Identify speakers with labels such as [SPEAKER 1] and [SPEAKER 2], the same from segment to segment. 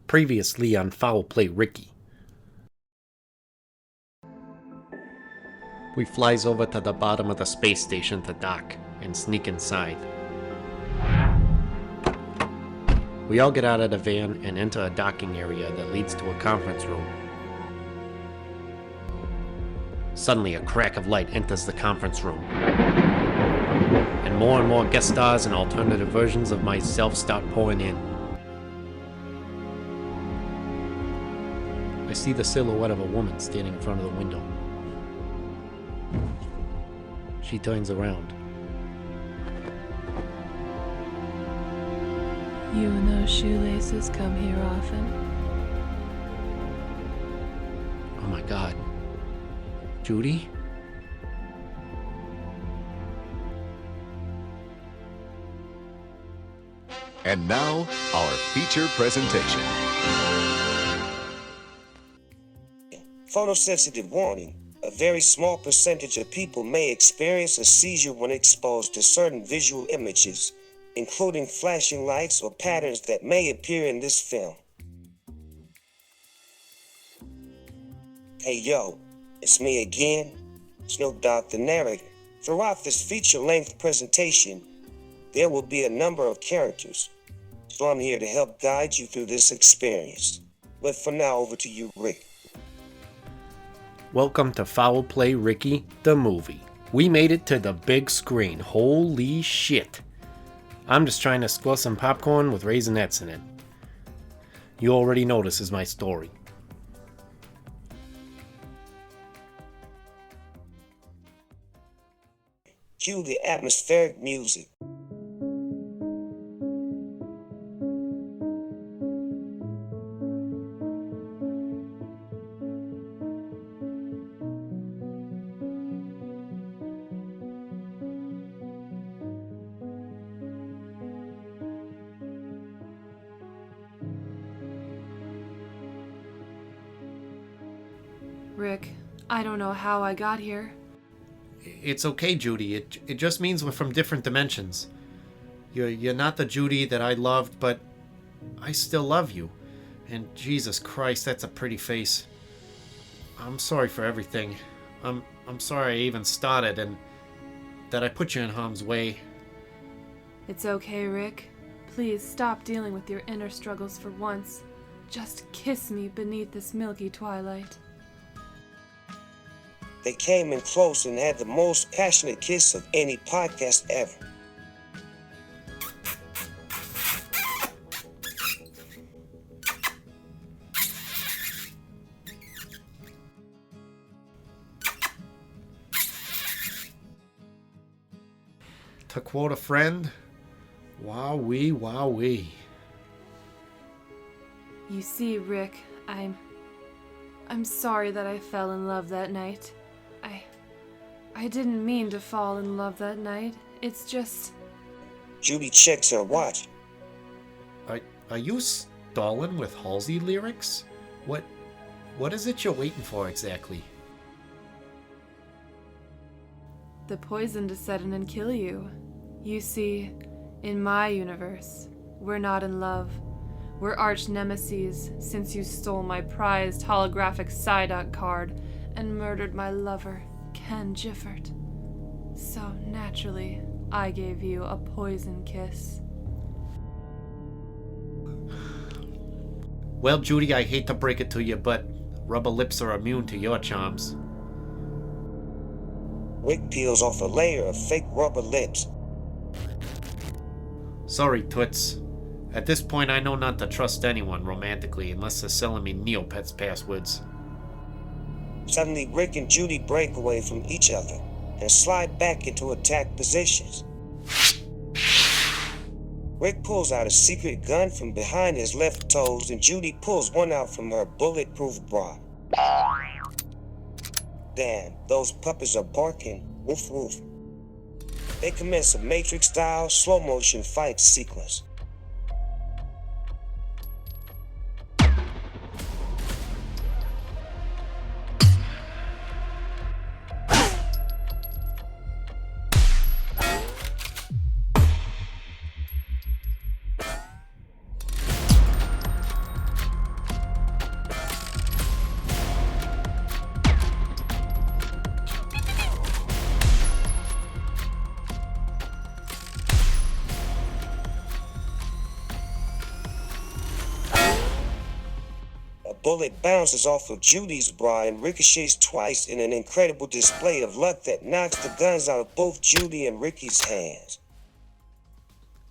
[SPEAKER 1] Previously on Foul Play Ricky. We flies over to the bottom of the space station to dock and sneak inside. We all get out of the van and enter a docking area that leads to a conference room. Suddenly a crack of light enters the conference room, and more guest stars and alternative versions of myself start pouring in. I see the silhouette of a woman standing in front of the window. She turns around.
[SPEAKER 2] You and those shoelaces come here often?
[SPEAKER 1] Oh my God. Judy?
[SPEAKER 3] And now, our feature presentation.
[SPEAKER 4] Photosensitive warning. A very small percentage of people may experience a seizure when exposed to certain visual images, including flashing lights or patterns that may appear in this film. Hey yo, it's me again, Snoop Dogg the narrator. Throughout this feature-length presentation, there will be a number of characters, so I'm here to help guide you through this experience. But for now, over to you, Rick.
[SPEAKER 1] Welcome to Foul Play Ricky, the movie. We made it to the big screen. Holy shit. I'm just trying to score some popcorn with Raisinets in it. You already know this is my story.
[SPEAKER 4] Cue the atmospheric music.
[SPEAKER 2] Rick, I don't know how I got here.
[SPEAKER 1] It's okay, Judy. It just means we're from different dimensions. You're not the Judy that I loved, but I still love you. And Jesus Christ, that's a pretty face. I'm sorry for everything. I'm sorry I even started and that I put you in harm's way.
[SPEAKER 2] It's okay, Rick. Please stop dealing with your inner struggles for once. Just kiss me beneath this milky twilight.
[SPEAKER 4] They came in close and had the most passionate kiss of any podcast ever.
[SPEAKER 1] To quote a friend, wowee, wowee.
[SPEAKER 2] You see, Rick, I'm sorry that I fell in love that night. I didn't mean to fall in love that night. It's just...
[SPEAKER 4] Judy checks her watch.
[SPEAKER 1] Are you stalling with Halsey lyrics? What is it you're waiting for exactly?
[SPEAKER 2] the poison to set in and kill you. You see, in my universe, we're not in love. We're arch nemeses since you stole my prized holographic Psyduck card and murdered my lover, Ken Jiffort. So naturally, I gave you a poison kiss.
[SPEAKER 1] Well, Judy, I hate to break it to you, but rubber lips are immune to your charms.
[SPEAKER 4] Rick peels off a layer of fake rubber lips.
[SPEAKER 1] Sorry, Toots. At this point, I know not to trust anyone romantically unless they're selling me Neopets passwords.
[SPEAKER 4] Suddenly, Rick and Judy break away from each other and slide back into attack positions. Rick pulls out a secret gun from behind his left toes, and Judy pulls one out from her bulletproof bra. Damn, those puppies are barking. Woof woof. They commence a Matrix-style slow-motion fight sequence. bullet bounces off of Judy's bra and ricochets twice in an incredible display of luck that knocks the guns out of both Judy and Ricky's hands.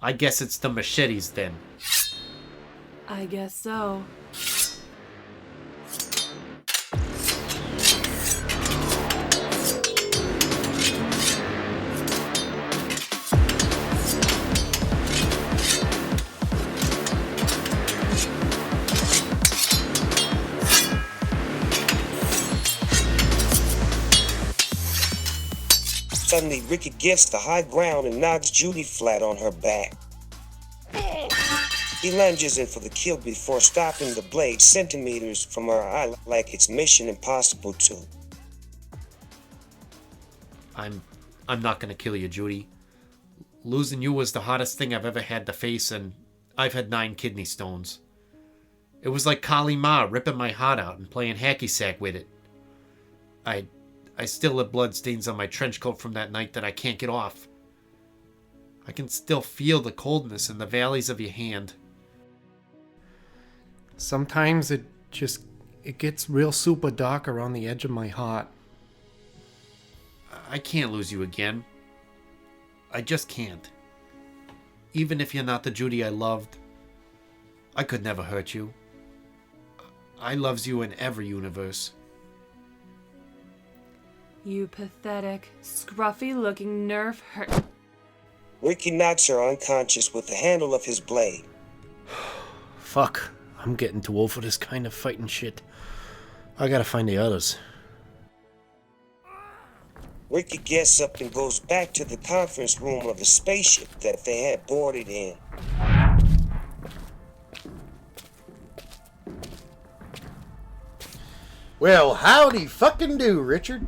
[SPEAKER 1] I guess it's the machetes then.
[SPEAKER 2] I guess so.
[SPEAKER 4] Suddenly, Ricky gets the high ground and knocks Judy flat on her back. He lunges in for the kill before stopping the blade centimeters from her eye like it's Mission Impossible 2.
[SPEAKER 1] I'm not gonna kill you, Judy. Losing you was the hardest thing I've ever had to face, and I've had 9 kidney stones. It was like Kali Ma ripping my heart out and playing hacky sack with it. I still have blood stains on my trench coat from that night that I can't get off. I can still feel the coldness in the valleys of your hand. Sometimes it gets real super dark around the edge of my heart. I can't lose you again. I just can't. Even if you're not the Judy I loved, I could never hurt you. I loves you in every universe.
[SPEAKER 2] You pathetic, scruffy-looking nerf hurt.
[SPEAKER 4] Ricky knocks her unconscious with the handle of his blade.
[SPEAKER 5] Fuck, I'm getting too old for this kind of fighting shit. I gotta find the others.
[SPEAKER 4] Ricky gets up and goes back to the conference room of the spaceship that they had boarded in.
[SPEAKER 5] Well, howdy fucking do, Richard.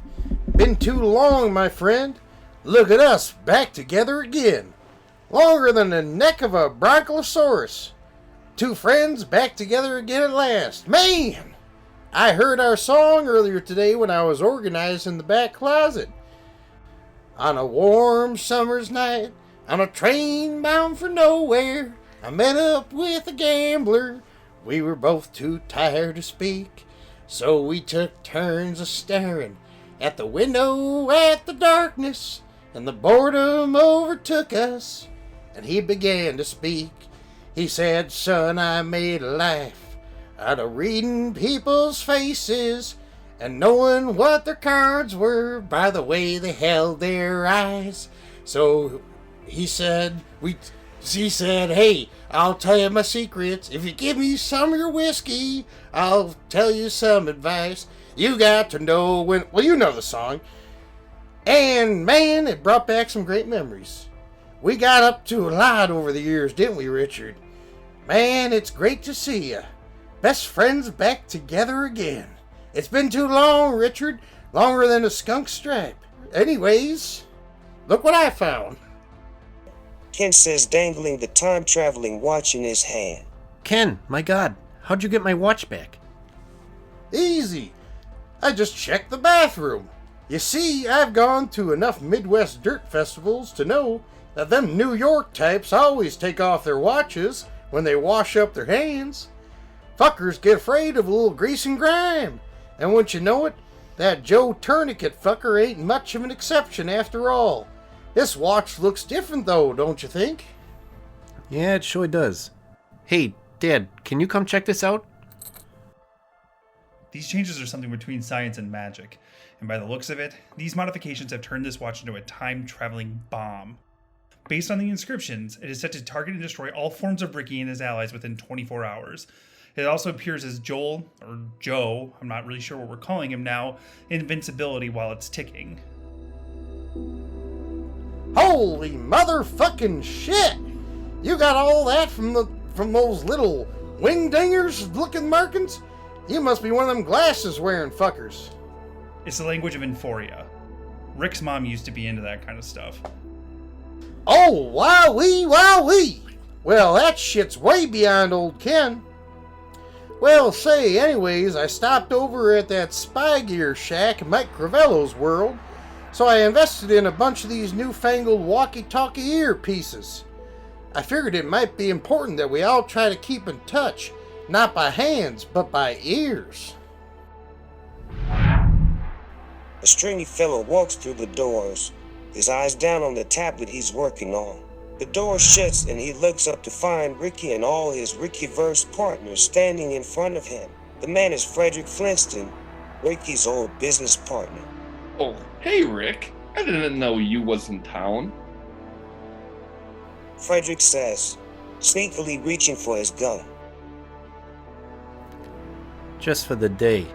[SPEAKER 5] Been too long, my friend. Look at us, back together again. Longer than the neck of a bronchosaurus. 2 friends back together again at last. Man! I heard our song earlier today when I was organized in the back closet. On a warm summer's night, on a train bound for nowhere, I met up with a gambler. We were both too tired to speak, so we took turns a staring at the window at the darkness, and the boredom overtook us, and he began to speak. He said, son, I made a life out of reading people's faces and knowing what their cards were by the way they held their eyes. So he said, hey, I'll tell you my secrets. If you give me some of your whiskey, I'll tell you some advice. You got to know when... Well, you know the song. And, man, it brought back some great memories. We got up to a lot over the years, didn't we, Richard? Man, it's great to see you. Best friends back together again. It's been too long, Richard. Longer than a skunk stripe. Anyways, look what I found.
[SPEAKER 4] Ken says, dangling the time-traveling watch in his hand.
[SPEAKER 5] Ken, my God, how'd you get my watch back? Easy. I just checked the bathroom. You see, I've gone to enough Midwest dirt festivals to know that them New York types always take off their watches when they wash up their hands. Fuckers get afraid of a little grease and grime. And once you know it, that Joe Tourniquet fucker ain't much of an exception after all. This watch looks different though, don't you think?
[SPEAKER 1] Yeah, it sure does. Hey, Dad, can you come check this out?
[SPEAKER 6] These changes are something between science and magic, and by the looks of it, these modifications have turned this watch into a time-traveling bomb. Based on the inscriptions, it is set to target and destroy all forms of Ricky and his allies within 24 hours. It also appears as Joel, or Joe, I'm not really sure what we're calling him now, invincibility while it's ticking.
[SPEAKER 5] Holy motherfucking shit! You got all that from those little wing-dingers looking markings? You must be one of them glasses-wearing fuckers.
[SPEAKER 6] It's the language of Euphoria. Rick's mom used to be into that kind of stuff.
[SPEAKER 5] Oh, wowee, wowee! Well, that shit's way beyond old Ken. Well, say, anyways, I stopped over at that spy gear shack in Mike Crivello's world, so I invested in a bunch of these newfangled walkie-talkie earpieces. I figured it might be important that we all try to keep in touch, Not by hands, but by ears.
[SPEAKER 4] A stringy fellow walks through the doors, his eyes down on the tablet he's working on. The door shuts and he looks up to find Ricky and all his Rickyverse partners standing in front of him. The man is Fredrick Flinston, Ricky's old business partner.
[SPEAKER 7] Oh, hey Rick. I didn't know you was in town.
[SPEAKER 4] Fredrick says, sneakily reaching for his gun.
[SPEAKER 1] Just for the day.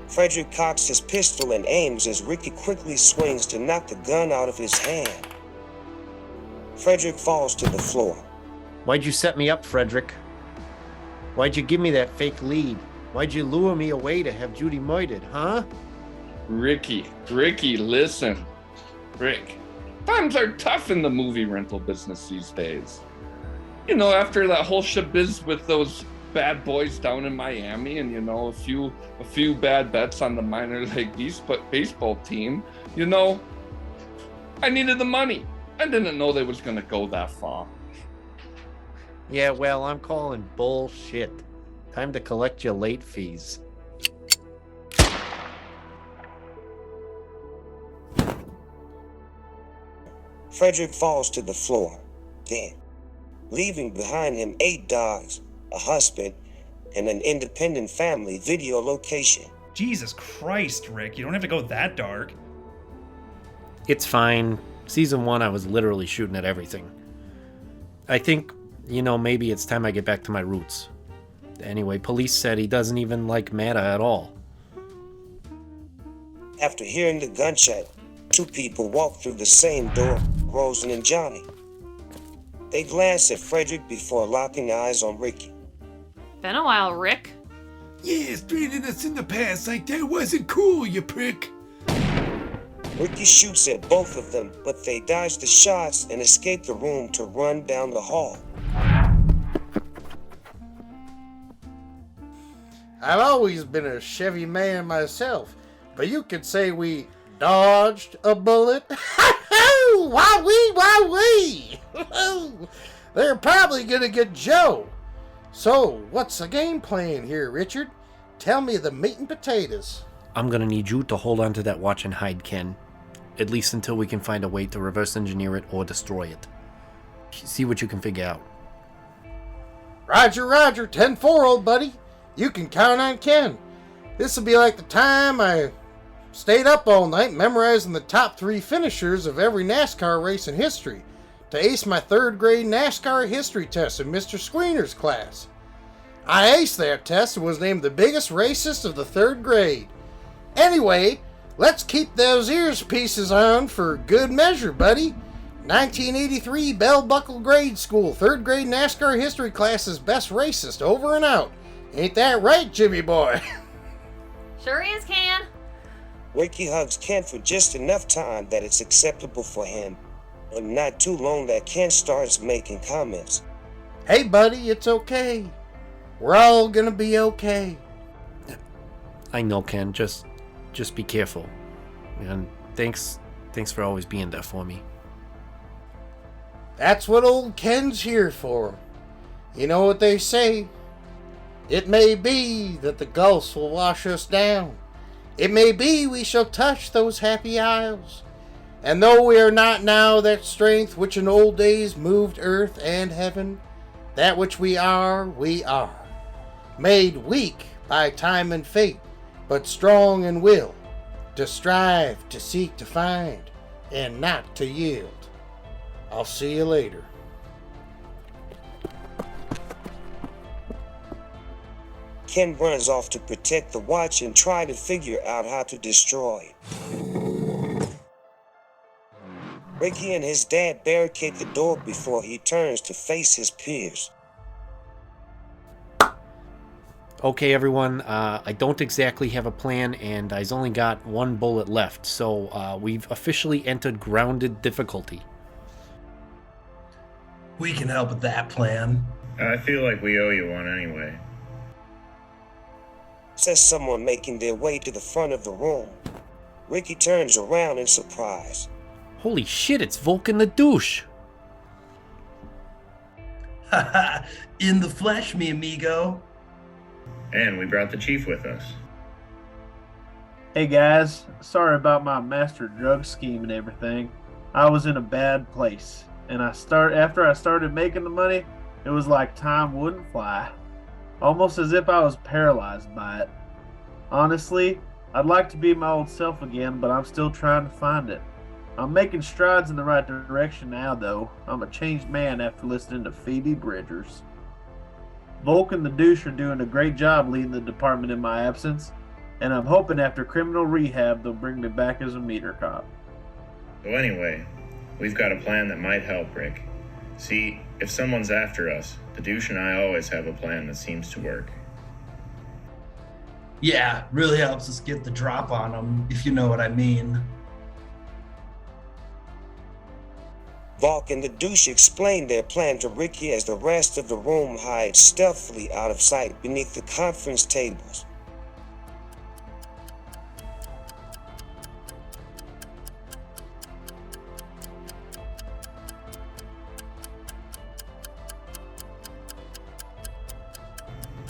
[SPEAKER 4] Fredrick cocks his pistol and aims as Ricky quickly swings to knock the gun out of his hand. Fredrick falls to the floor.
[SPEAKER 1] Why'd you set me up, Fredrick? Why'd you give me that fake lead? Why'd you lure me away to have Judy murdered, huh?
[SPEAKER 7] Ricky, listen. Rick, times are tough in the movie rental business these days. You know, after that whole shabiz with those bad boys down in Miami and, you know, a few bad bets on the minor league baseball team, you know, I needed the money. I didn't know they was gonna go that far.
[SPEAKER 1] Yeah, well, I'm calling bullshit. Time to collect your late fees.
[SPEAKER 4] Fredrick falls to the floor, dead, leaving behind him 8 dogs, a husband, and an independent family video location.
[SPEAKER 6] Jesus Christ, Rick, you don't have to go that dark.
[SPEAKER 1] It's fine. Season 1, I was literally shooting at everything. I think, you know, maybe it's time I get back to my roots. Anyway, police said he doesn't even like Mata at all.
[SPEAKER 4] After hearing the gunshot, 2 people walk through the same door, Roseanne and Johnny. They glance at Fredrick before locking eyes on Ricky.
[SPEAKER 2] Been a while, Rick.
[SPEAKER 8] Yeah, stranding us in the past like that wasn't cool, you prick.
[SPEAKER 4] Ricky shoots at both of them, but they dodge the shots and escape the room to run down the hall.
[SPEAKER 5] I've always been a Chevy man myself, but you could say we dodged a bullet. Wowee! They're probably gonna get Joe. So, what's the game plan here, Richard? Tell me the meat and potatoes.
[SPEAKER 1] I'm gonna need you to hold on to that watch and hide, Ken. At least until we can find a way to reverse engineer it or destroy it. See what you can figure out.
[SPEAKER 5] Roger, 10-4, old buddy. You can count on Ken. This'll be like the time I stayed up all night memorizing the top 3 finishers of every NASCAR race in history to ace my 3rd grade NASCAR history test in Mr. Squeener's class. I aced that test and was named the biggest racist of the 3rd grade. Anyway, let's keep those ears pieces on for good measure, buddy. 1983 Bell Buckle Grade School 3rd grade NASCAR history class's best racist over and out. Ain't that right, Jimmyboy?
[SPEAKER 2] Sure is, Ken.
[SPEAKER 4] Ricky hugs Ken for just enough time that it's acceptable for him, but not too long that Ken starts making comments.
[SPEAKER 5] Hey, buddy, it's okay. We're all gonna be okay.
[SPEAKER 1] I know, Ken. Just be careful. And thanks for always being there for me.
[SPEAKER 5] That's what old Ken's here for. You know what they say? It may be that the gulfs will wash us down. It may be we shall touch those happy isles. And though we are not now that strength which in old days moved earth and heaven, that which we are, made weak by time and fate, but strong in will, to strive, to seek, to find, and not to yield. I'll see you later.
[SPEAKER 4] Ken runs off to protect the watch and try to figure out how to destroy it. Ricky and his dad barricade the door before he turns to face his peers.
[SPEAKER 1] Okay, everyone, I don't exactly have a plan, and I's only got 1 bullet left, so we've officially entered grounded difficulty.
[SPEAKER 9] We can help with that plan.
[SPEAKER 10] I feel like we owe you one anyway.
[SPEAKER 4] Says someone making their way to the front of the room. Ricky turns around in surprise.
[SPEAKER 1] Holy shit, it's Volk and the Douche.
[SPEAKER 9] In the flesh, mi amigo.
[SPEAKER 10] And we brought the chief with us.
[SPEAKER 11] Hey guys, sorry about my master drug scheme and everything. I was in a bad place, and after I started making the money, it was like time wouldn't fly. Almost as if I was paralyzed by it. Honestly, I'd like to be my old self again, but I'm still trying to find it. I'm making strides in the right direction now, though. I'm a changed man after listening to Phoebe Bridgers. Volk and the Douche are doing a great job leading the department in my absence, and I'm hoping after criminal rehab they'll bring me back as a meter cop.
[SPEAKER 10] So anyway, we've got a plan that might help, Rick. See, if someone's after us, the Douche and I always have a plan that seems to work.
[SPEAKER 9] Yeah, really helps us get the drop on them, if you know what I mean.
[SPEAKER 4] Volk and the Douche explained their plan to Ricky as the rest of the room hides stealthily out of sight beneath the conference tables.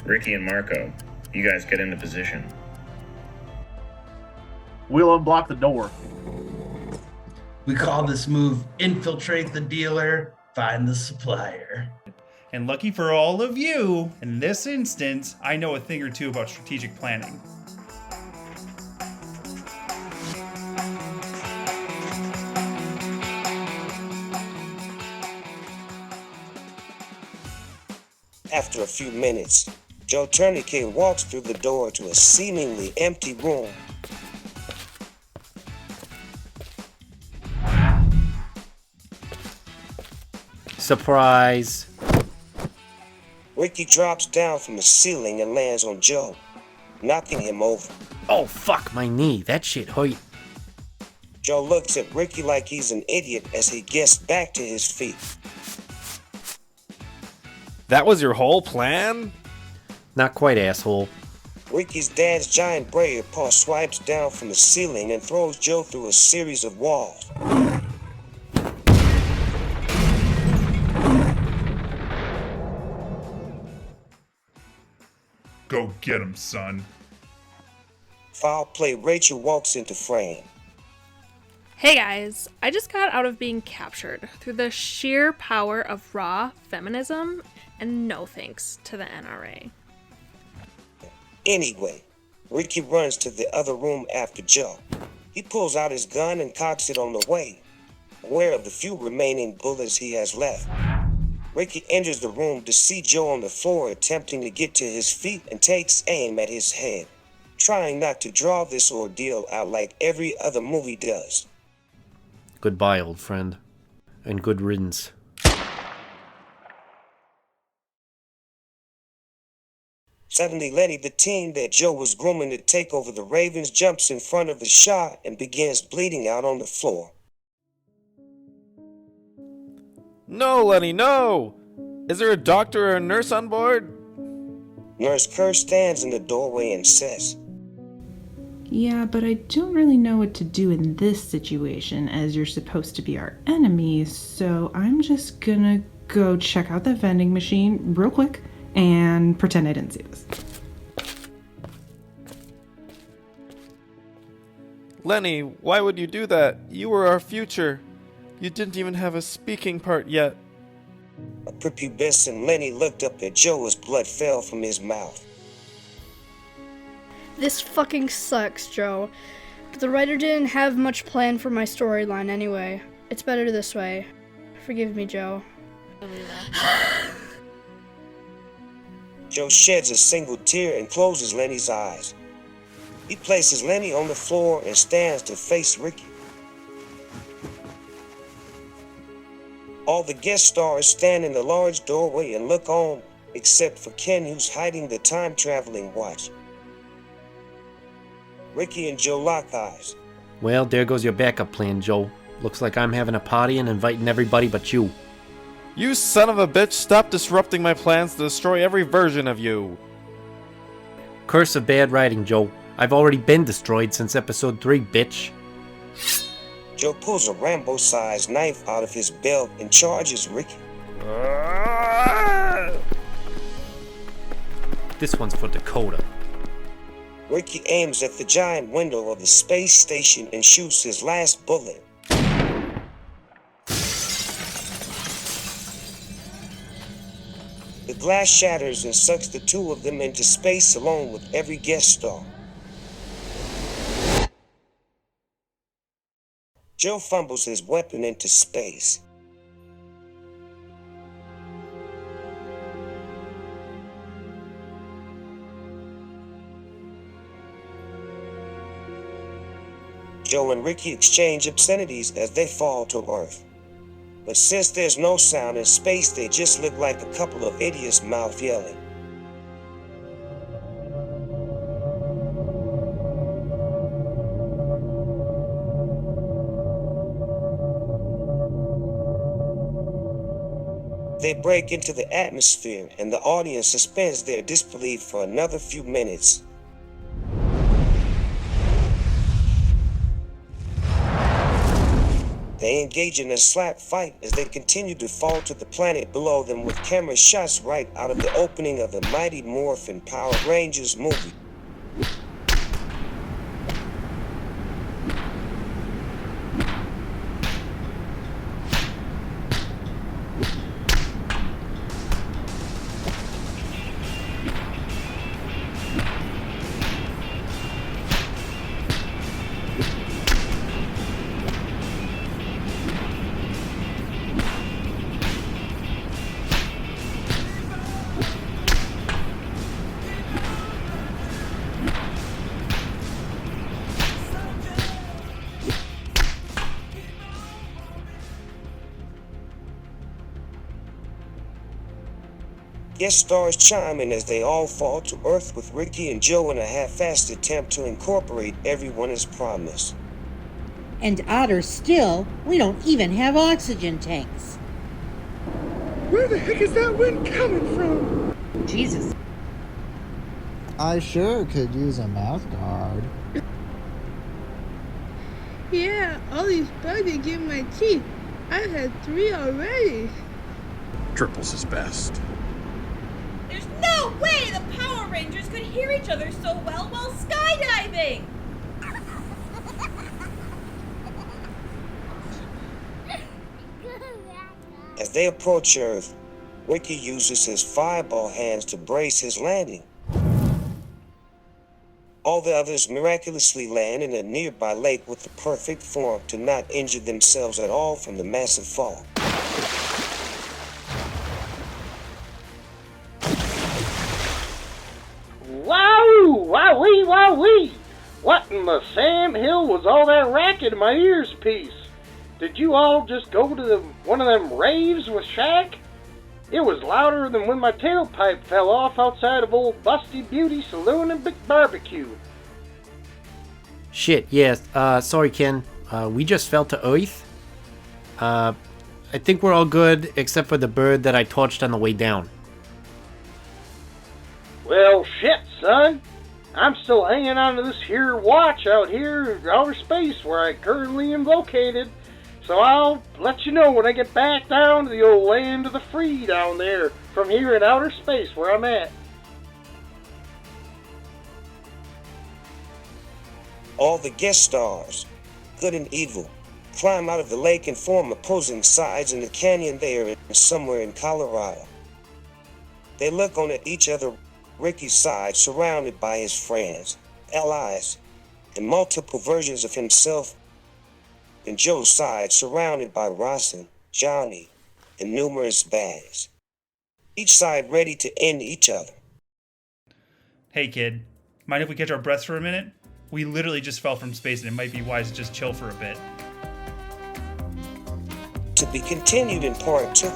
[SPEAKER 10] Ricky and Marco, you guys get into position.
[SPEAKER 11] We'll unblock the door.
[SPEAKER 9] We call this move infiltrate the dealer, find the supplier.
[SPEAKER 6] And lucky for all of you, in this instance, I know a thing or two about strategic planning.
[SPEAKER 4] After a few minutes, Joe Tourniquet walks through the door to a seemingly empty room.
[SPEAKER 1] Surprise.
[SPEAKER 4] Ricky drops down from the ceiling and lands on Joe, knocking him over.
[SPEAKER 1] Oh, fuck, my knee. That shit hurt.
[SPEAKER 4] Joe looks at Ricky like he's an idiot as he gets back to his feet.
[SPEAKER 12] That was your whole plan?
[SPEAKER 1] Not quite, asshole.
[SPEAKER 4] Ricky's dad's giant brayer paw swipes down from the ceiling and throws Joe through a series of walls.
[SPEAKER 6] Go get him, son.
[SPEAKER 4] Foul play, Rachel walks into frame.
[SPEAKER 13] Hey guys, I just got out of being captured through the sheer power of raw feminism, and no thanks to the NRA.
[SPEAKER 4] Anyway, Ricky runs to the other room after Joe. He pulls out his gun and cocks it on the way, aware of the few remaining bullets he has left. Ricky enters the room to see Joe on the floor attempting to get to his feet and takes aim at his head, trying not to draw this ordeal out like every other movie does.
[SPEAKER 1] Goodbye, old friend. And good riddance.
[SPEAKER 4] Suddenly, Lenny, the team that Joe was grooming to take over the Ravens, jumps in front of the shot and begins bleeding out on the floor.
[SPEAKER 12] No, Lenny, no! Is there a doctor or a nurse on board?
[SPEAKER 4] Nurse Kerr stands in the doorway and says,
[SPEAKER 14] Yeah, but I don't really know what to do in this situation, as you're supposed to be our enemies, so I'm just gonna go check out the vending machine real quick and pretend I didn't see this.
[SPEAKER 12] Lenny, why would you do that? You were our future. You didn't even have a speaking part yet.
[SPEAKER 4] A prepubescent Lenny looked up at Joe as blood fell from his mouth.
[SPEAKER 15] This fucking sucks, Joe. But the writer didn't have much plan for my storyline anyway. It's better this way. Forgive me, Joe.
[SPEAKER 4] Joe sheds a single tear and closes Lenny's eyes. He places Lenny on the floor and stands to face Ricky. All the guest stars stand in the large doorway and look on, except for Ken, who's hiding the time-traveling watch. Ricky and Joe lock eyes.
[SPEAKER 1] Well, there goes your backup plan, Joe. Looks like I'm having a party and inviting everybody but you.
[SPEAKER 12] You son of a bitch, stop disrupting my plans to destroy every version of you.
[SPEAKER 1] Curse of bad writing, Joe. I've already been destroyed since episode 3, bitch.
[SPEAKER 4] Joe pulls a Rambo-sized knife out of his belt and charges Ricky.
[SPEAKER 1] This one's for Dakota.
[SPEAKER 4] Ricky aims at the giant window of the space station and shoots his last bullet. The glass shatters and sucks the two of them into space along with every guest star. Joe fumbles his weapon into space. Joe and Ricky exchange obscenities as they fall to Earth. But since there's no sound in space, they just look like a couple of idiots mouth yelling. They break into the atmosphere, and the audience suspends their disbelief for another few minutes. They engage in a slap fight as they continue to fall to the planet below them with camera shots right out of the opening of the Mighty Morphin Power Rangers movie. Guest stars chime in as they all fall to Earth with Ricky and Joe in a half-assed attempt to incorporate everyone as promised.
[SPEAKER 16] And odder still, we don't even have oxygen tanks.
[SPEAKER 8] Where the heck is that wind coming from?
[SPEAKER 16] Jesus.
[SPEAKER 17] I sure could use a mouth guard.
[SPEAKER 18] Yeah, all these bugs are getting my teeth. I've had 3 already.
[SPEAKER 19] Triples is best.
[SPEAKER 20] There's no way the Power Rangers could hear each other so well while skydiving!
[SPEAKER 4] As they approach Earth, Ricky uses his fireball hands to brace his landing. All the others miraculously land in a nearby lake with the perfect form to not injure themselves at all from the massive fall.
[SPEAKER 21] Wow! Wowee! Wowee! What in the Sam Hill was all that racket in my ears piece? Did you all just go to one of them raves with Shaq? It was louder than when my tailpipe fell off outside of old Busty Beauty Saloon and Big Barbecue.
[SPEAKER 1] Shit, yeah, sorry Ken. We just fell to Earth. I think we're all good except for the bird that I torched on the way down.
[SPEAKER 21] Well, shit, son. I'm still hanging on to this here watch out here in outer space where I currently am located. So I'll let you know when I get back down to the old land of the free down there from here in outer space where I'm at.
[SPEAKER 4] All the guest stars, good and evil, climb out of the lake and form opposing sides in the canyon there somewhere in Colorado. They look on at each other, Ricky's side surrounded by his friends, allies, and multiple versions of himself, and Joe's side surrounded by Rossin, Johnny, and numerous baddies. Each side ready to end each other.
[SPEAKER 6] Hey kid, mind if we catch our breaths for a minute? We literally just fell from space and it might be wise to just chill for a bit.
[SPEAKER 4] To be continued in part 2.